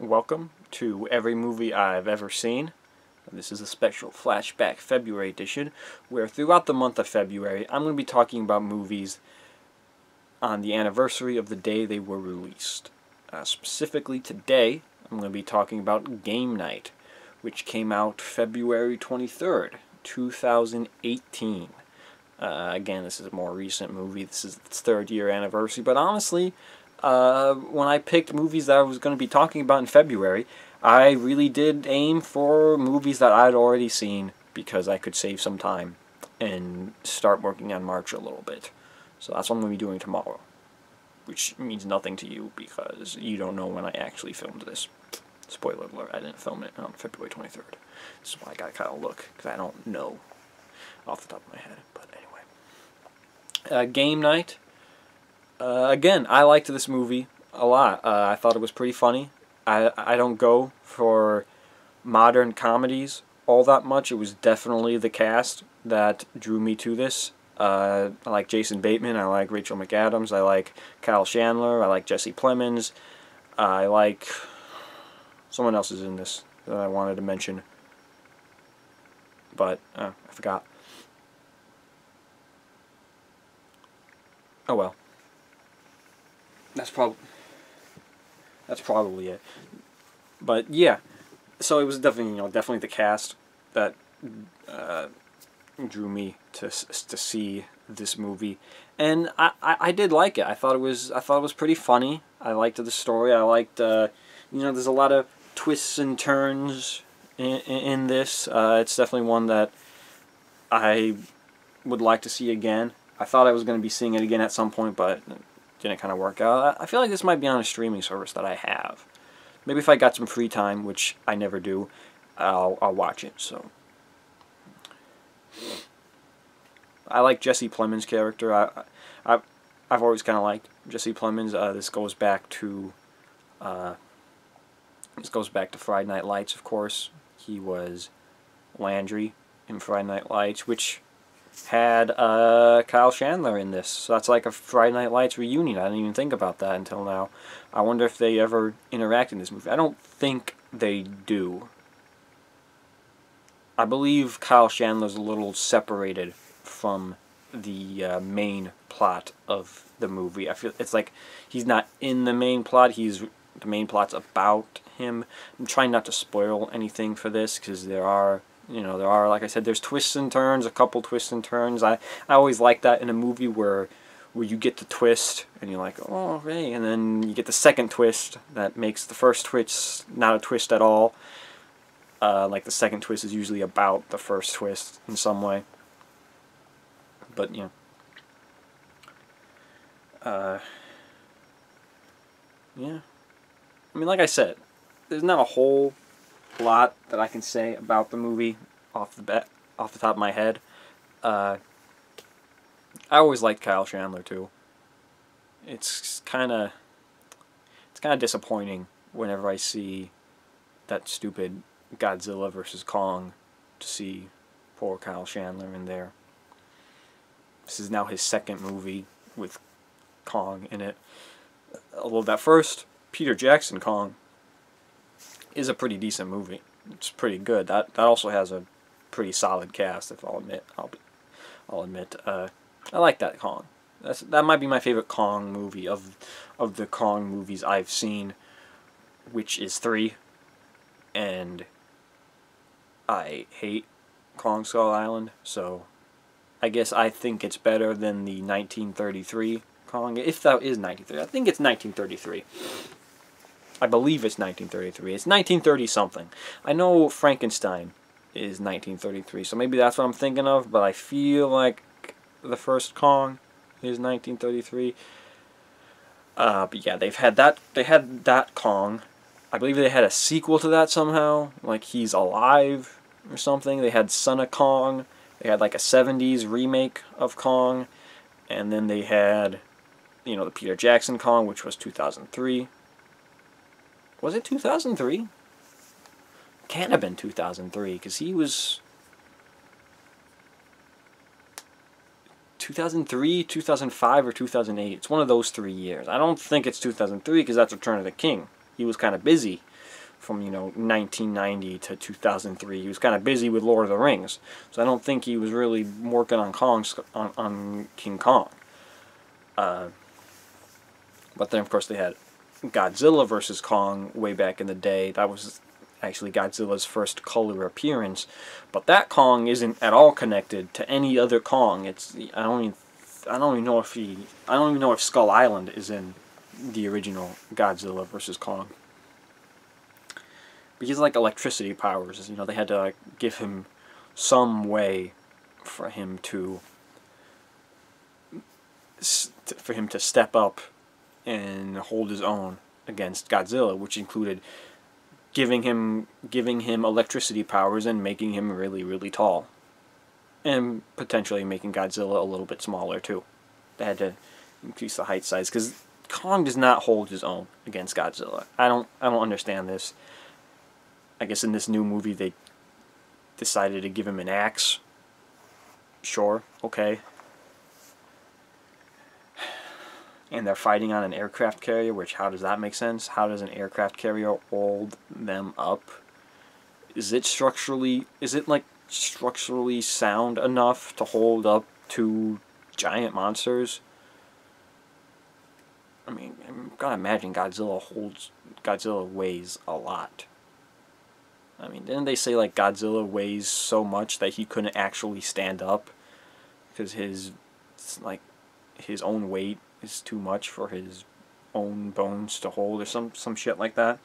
Welcome to every movie I've ever seen. This is a special Flashback February edition, where throughout the month of February, I'm going to be talking about movies on the anniversary of the day they were released. Specifically today, I'm going to be talking about Game Night, which came out February 23rd, 2018. Again, this is a more recent movie. This is its third year anniversary, but honestly, when I picked movies that I was going to be talking about in February, I really did aim for movies that I'd already seen because I could save some time and start working on March a little bit. So that's what I'm going to be doing tomorrow, which means nothing to you because you don't know when I actually filmed this. Spoiler alert, I didn't film it on February 23rd. This is why I got to kind of look, because I don't know off the top of my head. But anyway. Game Night. Again, I liked this movie a lot. I thought it was pretty funny. I don't go for modern comedies all that much. It was definitely the cast that drew me to this. I like Jason Bateman. I like Rachel McAdams. I like Kyle Chandler. I like Jesse Plemons. I like... someone else is in this that I wanted to mention, but I forgot. Oh well. That's probably it. But yeah, so it was definitely definitely the cast that drew me to see this movie, and I did like it. I thought it was pretty funny. I liked the story. I liked there's a lot of twists and turns in this. It's definitely one that I would like to see again. I thought I was going to be seeing it again at some point, but it didn't kind of work out. I feel like this might be on a streaming service that I have. Maybe if I got some free time, which I never do, I'll watch it. So I like Jesse Plemons' character. I've always kind of liked Jesse Plemons. This goes back to Friday Night Lights, of course. He was Landry in Friday Night Lights, which had Kyle Chandler in this. So that's like a Friday Night Lights reunion. I didn't even think about that until now. I wonder if they ever interact in this movie. I don't think they do. I believe Kyle Chandler's a little separated from the main plot of the movie. I feel it's like he's not in the main plot. The main plot's about him. I'm trying not to spoil anything for this because there are, like I said, there's twists and turns, a couple twists and turns. I always like that in a movie where you get the twist and you're like, oh, okay, and then you get the second twist that makes the first twist not a twist at all. Like the second twist is usually about the first twist in some way. But, yeah. I mean, like I said, there's not a whole lot that I can say about the movie off the top of my head. I always liked Kyle Chandler too. It's kind of disappointing whenever I see that stupid Godzilla vs. Kong to see poor Kyle Chandler in there. This is now his second movie with Kong in it. Although that first Peter Jackson Kong is a pretty decent movie. It's pretty good. That also has a pretty solid cast. If I'll admit, I like that Kong. That might be my favorite Kong movie of the Kong movies I've seen, which is 3. And I hate Kong Skull Island, so I guess I think it's better than the 1933 Kong. If that is 1933, I think it's 1933. I believe it's 1933. It's 1930 something. I know Frankenstein is 1933, so maybe that's what I'm thinking of, but I feel like the first Kong is 1933. But yeah, they had that Kong. I believe they had a sequel to that somehow, like He's Alive or something. They had Son of Kong. They had like a 70s remake of Kong, and then they had, the Peter Jackson Kong, which was 2003. Was it 2003? Can't have been 2003, because he was 2003, 2005, or 2008. It's one of those 3 years. I don't think it's 2003, because that's Return of the King. He was kind of busy from 1990 to 2003. He was kind of busy with Lord of the Rings, so I don't think he was really working on King Kong. But then of course they had Godzilla versus Kong way back in the day. That was actually Godzilla's first color appearance, but that Kong isn't at all connected to any other Kong. I don't even know if Skull Island is in the original Godzilla versus Kong. Because like electricity powers, they had to give him some way for him to step up and hold his own against Godzilla, which included giving him electricity powers and making him really, really tall, and potentially making Godzilla a little bit smaller too. They had to increase the height size because Kong does not hold his own against Godzilla. I don't understand this. I guess in this new movie they decided to give him an axe. Sure, okay. And they're fighting on an aircraft carrier, which, how does that make sense? How does an aircraft carrier hold them up? Is it like structurally sound enough to hold up two giant monsters? I mean, I'm gonna imagine Godzilla weighs a lot. I mean, didn't they say like Godzilla weighs so much that he couldn't actually stand up because his own weight is too much for his own bones to hold, or some shit like that.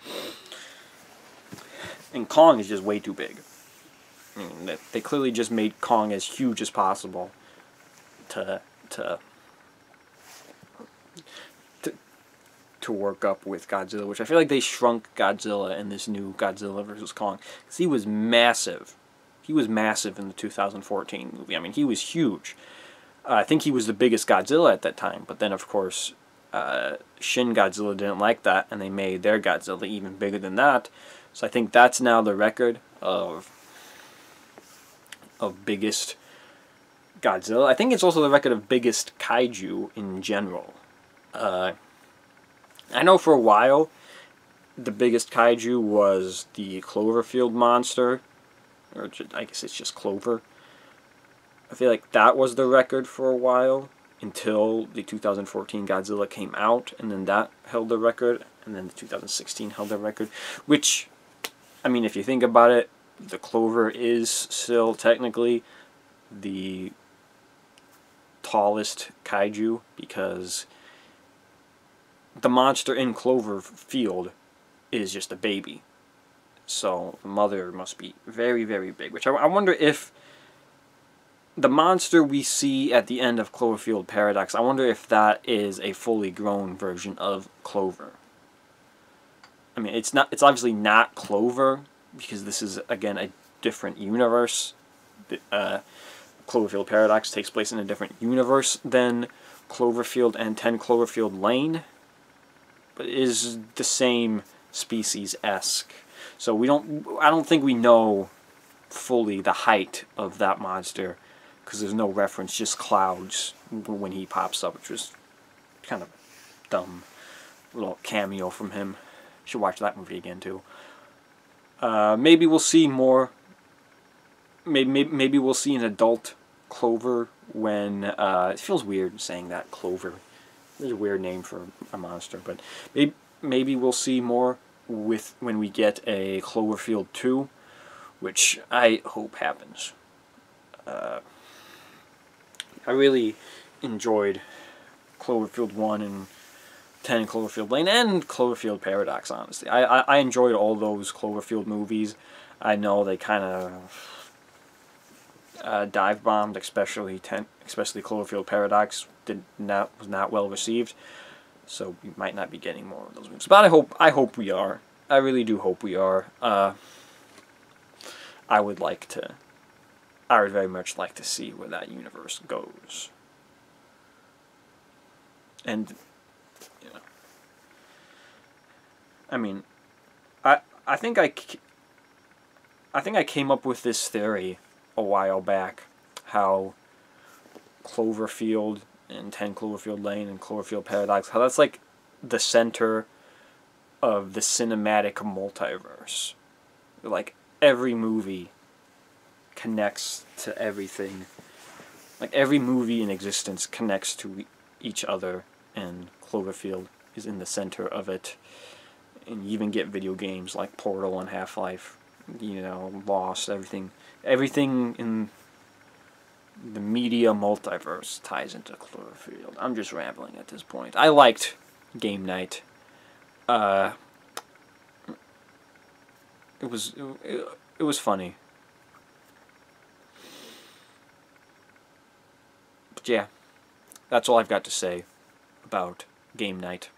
And Kong is just way too big. I mean, they clearly just made Kong as huge as possible to work up with Godzilla, which I feel like they shrunk Godzilla in this new Godzilla vs. Kong, because he was massive. He was massive in the 2014 movie. I mean, he was huge. I think he was the biggest Godzilla at that time, but then of course Shin Godzilla didn't like that, and they made their Godzilla even bigger than that. So I think that's now the record of biggest Godzilla. I think it's also the record of biggest kaiju in general. I know for a while the biggest kaiju was the Cloverfield monster, or I guess it's just Clover. I feel like that was the record for a while until the 2014 Godzilla came out, and then that held the record, and then the 2016 held the record, which, I mean, if you think about it, the Clover is still technically the tallest kaiju, because the monster in Cloverfield is just a baby. So the mother must be very, very big, which I wonder if the monster we see at the end of Cloverfield Paradox, I wonder if that is a fully grown version of Clover. I mean, it's obviously not Clover, because this is, again, a different universe. Cloverfield Paradox takes place in a different universe than Cloverfield and 10 Cloverfield Lane, but it is the same species-esque. So I don't think we know fully the height of that monster, because there's no reference, just clouds when he pops up, which was kind of dumb. A little cameo from him. Should watch that movie again too. Maybe we'll see more. Maybe we'll see an adult Clover when it feels weird saying that, Clover. It's a weird name for a monster, but maybe we'll see more when we get a Cloverfield 2, which I hope happens. I really enjoyed Cloverfield 1 and 10 Cloverfield Lane and Cloverfield Paradox, honestly. I enjoyed all those Cloverfield movies. I know they kind of dive-bombed, especially Cloverfield Paradox was not well received. So we might not be getting more of those movies. But I hope we are. I really do hope we are. I would very much like to see where that universe goes. And, I mean, I think I came up with this theory a while back, how Cloverfield and 10 Cloverfield Lane and Cloverfield Paradox, how that's like the center of the cinematic multiverse. Like, every movie connects to everything. Like, every movie in existence connects to each other, and Cloverfield is in the center of it. And you even get video games like Portal and Half-Life, you know, Lost, everything. Everything in the media multiverse ties into Cloverfield. I'm just rambling at this point. I liked Game Night. It was funny. But yeah, that's all I've got to say about Game Night.